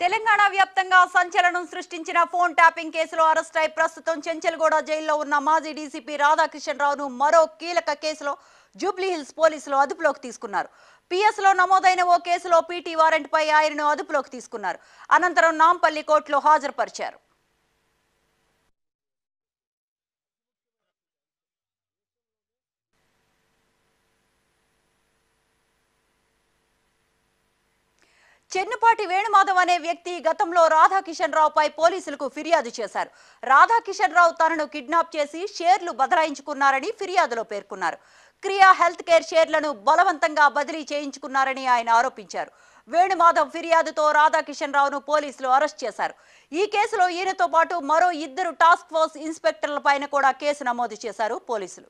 తెలంగాణ వ్యాప్తంగా సంచలనం సృష్టించిన ఫోన్ ట్యాపింగ్ కేసులో అరెస్ట్ అయి ప్రస్తుతం చెంచల్గూడ జైల్లో ఉన్న మాజీ డీసీపీ రాధాకిషన్ రావును మరో కీలక కేసులో జూబ్లీహిల్స్ పోలీసులు అదుపులోకి తీసుకున్నారు. పిఎస్లో నమోదైన ఓ కేసులో పీటీ వారెంట్ పై ఆయనను అదుపులోకి తీసుకున్నారు. అనంతరం నాంపల్లి కోర్టులో హాజరుపరిచారు. చెన్నుపాటి వేణుమాధవ్ అనే వ్యక్తి గతంలో రాధాకిషన్ రావుపై పోలీసులకు ఫిర్యాదు చేశారు. రాధాకిషన్ రావు తనను కిడ్నాప్ చేసి షేర్లు బదలాయించుకున్నారని ఫిర్యాదులో పేర్కొన్నారు. క్రియా హెల్త్ కేర్ షేర్లను బలవంతంగా బదిలీ చేయించుకున్నారని ఆయన ఆరోపించారు. వేణుమాధవ్ ఫిర్యాదుతో రాధాకిషన్ రావును పోలీసులు అరెస్ట్ చేశారు. ఈ కేసులో ఈయనతో పాటు మరో 2 టాస్క్ ఫోర్స్ ఇన్స్పెక్టర్లపైన కూడా కేసు నమోదు చేశారు పోలీసులు.